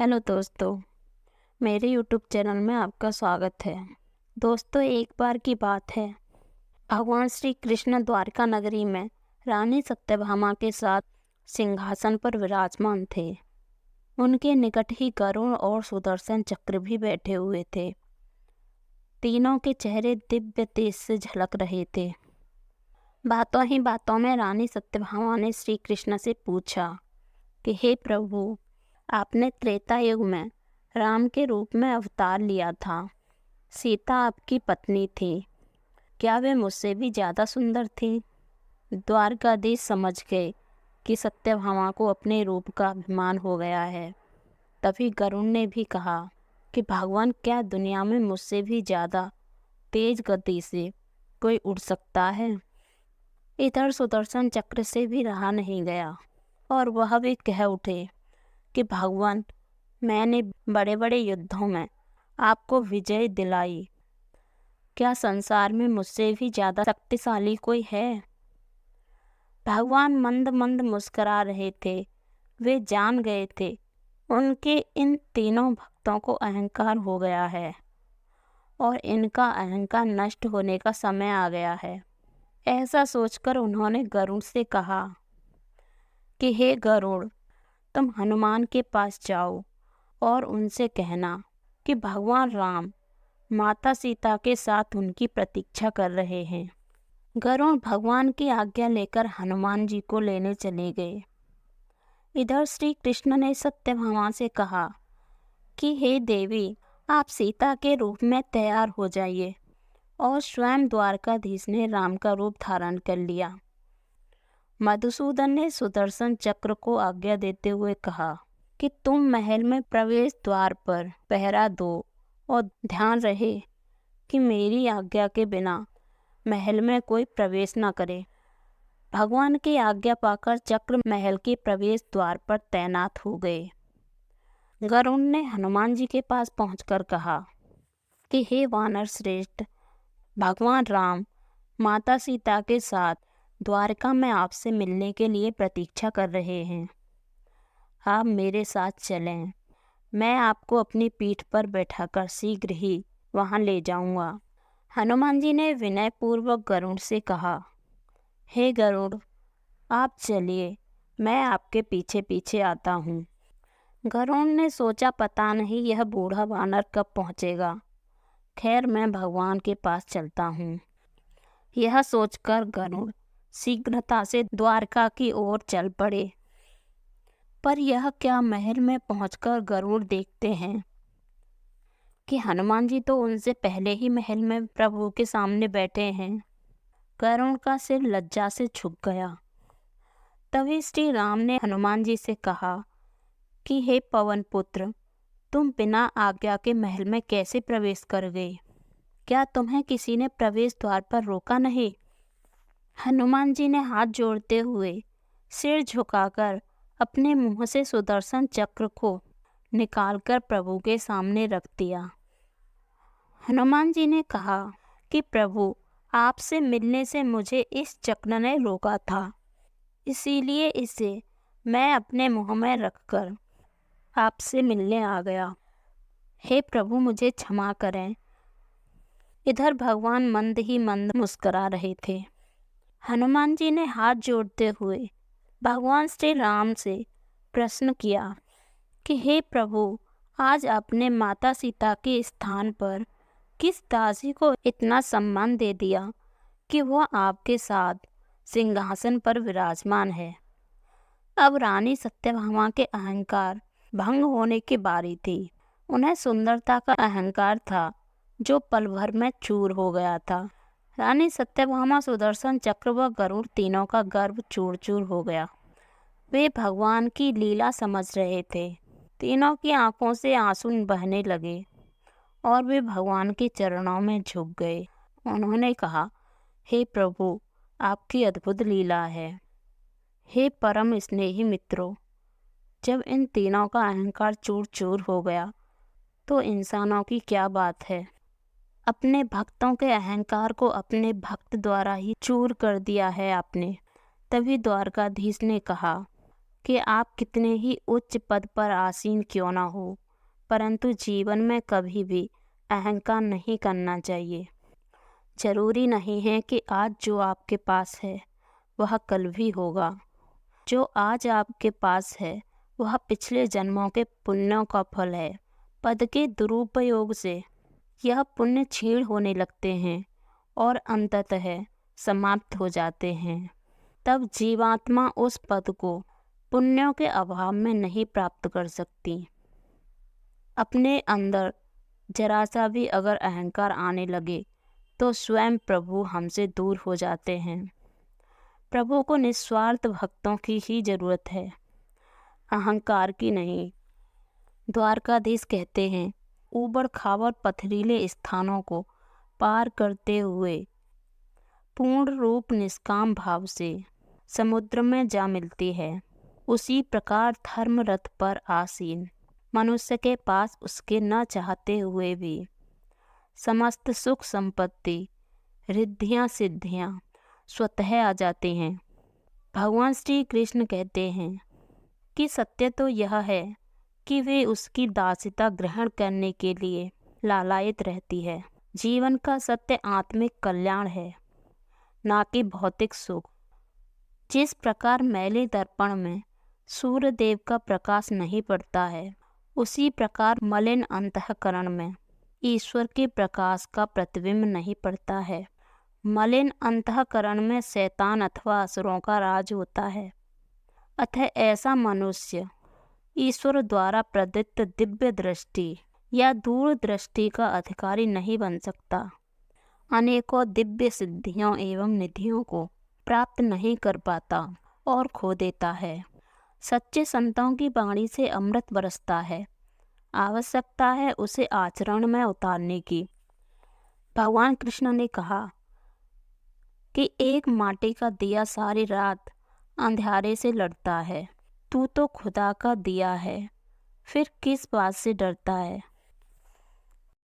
Hello दोस्तों, मेरे YouTube channel में आपका स्वागत है। दोस्तों, एक बार की बात है, भगवान श्री कृष्ण द्वारका नगरी में रानी सत्यभामा के साथ सिंहासन पर विराजमान थे। उनके निकट ही गरुड़ और सुदर्शन चक्र भी बैठे हुए थे। तीनों के चेहरे दिव्य तेज से झलक रहे थे। बातों ही बातों में रानी सत्यभामा ने श्री कृष्ण से पूछा कि हे प्रभु, आपने त्रेता युग में राम के रूप में अवतार लिया था। सीता आपकी पत्नी थी, क्या वे मुझसे भी ज़्यादा सुंदर थी? द्वारकाधीश समझ गए कि सत्यभामा को अपने रूप का अभिमान हो गया है। तभी गरुड़ ने भी कहा कि भगवान, क्या दुनिया में मुझसे भी ज़्यादा तेज गति से कोई उड़ सकता है? इधर सुदर्शन चक्र से भी रहा नहीं गया और वह भी कह उठे कि भगवान, मैंने बड़े बड़े युद्धों में आपको विजय दिलाई, क्या संसार में मुझसे भी ज़्यादा शक्तिशाली कोई है? भगवान मंद मंद मुस्करा रहे थे। वे जान गए थे उनके इन तीनों भक्तों को अहंकार हो गया है और इनका अहंकार नष्ट होने का समय आ गया है। ऐसा सोचकर उन्होंने गरुड़ से कहा कि हे गरुड़, तुम हनुमान के पास जाओ और उनसे कहना कि भगवान राम माता सीता के साथ उनकी प्रतीक्षा कर रहे हैं। गरुड़ भगवान की आज्ञा लेकर हनुमान जी को लेने चले गए। इधर श्री कृष्ण ने सत्यभामा से कहा कि हे देवी, आप सीता के रूप में तैयार हो जाइए, और स्वयं द्वारकाधीश ने राम का रूप धारण कर लिया। मधुसूदन ने सुदर्शन चक्र को आज्ञा देते हुए कहा कि तुम महल में प्रवेश द्वार पर पहरा दो और ध्यान रहे कि मेरी आज्ञा के बिना महल में कोई प्रवेश न करे। भगवान की आज्ञा पाकर चक्र महल के प्रवेश द्वार पर तैनात हो गए। गरुड़ ने हनुमान जी के पास पहुंचकर कहा कि हे वानर श्रेष्ठ, भगवान राम माता सीता के साथ द्वारका में आपसे मिलने के लिए प्रतीक्षा कर रहे हैं। आप मेरे साथ चलें, मैं आपको अपनी पीठ पर बैठाकर शीघ्र ही वहां ले जाऊंगा। हनुमान जी ने विनयपूर्वक गरुड़ से कहा, हे गरुड़, आप चलिए, मैं आपके पीछे पीछे आता हूँ। गरुड़ ने सोचा, पता नहीं यह बूढ़ा वानर कब पहुँचेगा। खैर, मैं भगवान के पास चलता हूँ। यह सोचकर गरुड़ शीघ्रता से द्वारका की ओर चल पड़े। पर यह क्या, महल में पहुंचकर गरुड़ देखते हैं कि हनुमान जी तो उनसे पहले ही महल में प्रभु के सामने बैठे हैं। गरुड़ का सिर लज्जा से झुक गया। तभी श्री राम ने हनुमान जी से कहा कि हे पवन पुत्र, तुम बिना आज्ञा के महल में कैसे प्रवेश कर गए? क्या तुम्हें किसी ने प्रवेश द्वार पर रोका नहीं? हनुमान जी ने हाथ जोड़ते हुए सिर झुकाकर अपने मुंह से सुदर्शन चक्र को निकालकर प्रभु के सामने रख दिया। हनुमान जी ने कहा कि प्रभु, आपसे मिलने से मुझे इस चक्र ने रोका था, इसीलिए इसे मैं अपने मुंह में रखकर आपसे मिलने आ गया। हे प्रभु, मुझे क्षमा करें। इधर भगवान मंद ही मंद मुस्कुरा रहे थे। हनुमान जी ने हाथ जोड़ते हुए भगवान श्री राम से प्रश्न किया कि हे प्रभु, आज आपने माता सीता के स्थान पर किस दासी को इतना सम्मान दे दिया कि वह आपके साथ सिंहासन पर विराजमान है? अब रानी सत्यभामा के अहंकार भंग होने की बारी थी। उन्हें सुंदरता का अहंकार था जो पल भर में चूर हो गया था। रानी सत्यभामा, सुदर्शन चक्र व गरुड़ तीनों का गर्व चूर चूर हो गया। वे भगवान की लीला समझ रहे थे। तीनों की आंखों से आंसू बहने लगे और वे भगवान के चरणों में झुक गए। उन्होंने कहा, हे प्रभु, आपकी अद्भुत लीला है। हे परम स्नेही मित्रों, जब इन तीनों का अहंकार चूर चूर हो गया तो इंसानों की क्या बात है। अपने भक्तों के अहंकार को अपने भक्त द्वारा ही चूर कर दिया है आपने। तभी द्वारकाधीश ने कहा कि आप कितने ही उच्च पद पर आसीन क्यों ना हो, परंतु जीवन में कभी भी अहंकार नहीं करना चाहिए। जरूरी नहीं है कि आज जो आपके पास है वह कल भी होगा। जो आज आपके पास है वह पिछले जन्मों के पुण्यों का फल है। पद के दुरुपयोग से यह पुण्य क्षीण होने लगते हैं और अंततः समाप्त हो जाते हैं। तब जीवात्मा उस पद को पुण्यों के अभाव में नहीं प्राप्त कर सकती। अपने अंदर जरा सा भी अगर अहंकार आने लगे तो स्वयं प्रभु हमसे दूर हो जाते हैं। प्रभु को निस्वार्थ भक्तों की ही जरूरत है, अहंकार की नहीं। द्वारकाधीश कहते हैं, ऊबड़ खाबड़ पथरीले स्थानों को पार करते हुए पूर्ण रूप निष्काम भाव से समुद्र में जा मिलती है। उसी प्रकार धर्म रथ पर आसीन मनुष्य के पास उसके न चाहते हुए भी समस्त सुख संपत्ति, रिद्धियाँ सिद्धियाँ स्वतः आ जाती हैं। भगवान श्री कृष्ण कहते हैं कि सत्य तो यह है कि वे उसकी दासिता ग्रहण करने के लिए लालायित रहती है। जीवन का सत्य आत्मिक कल्याण है, ना कि भौतिक सुख। जिस प्रकार मैले दर्पण में सूर्य देव का प्रकाश नहीं पड़ता है, उसी प्रकार मलिन अंतःकरण में ईश्वर के प्रकाश का प्रतिबिंब नहीं पड़ता है। मलिन अंतःकरण में शैतान अथवा असुरों का राज होता है। अतः ऐसा मनुष्य ईश्वर द्वारा प्रदत्त दिव्य दृष्टि या दूर दृष्टि का अधिकारी नहीं बन सकता। अनेकों दिव्य सिद्धियों एवं निधियों को प्राप्त नहीं कर पाता और खो देता है। सच्चे संतों की वाणी से अमृत बरसता है। आवश्यकता है उसे आचरण में उतारने की। भगवान कृष्ण ने कहा कि एक माटी का दिया सारी रात अंधेरे से लड़ता है। तू तो खुदा का दिया है, फिर किस बात से डरता है।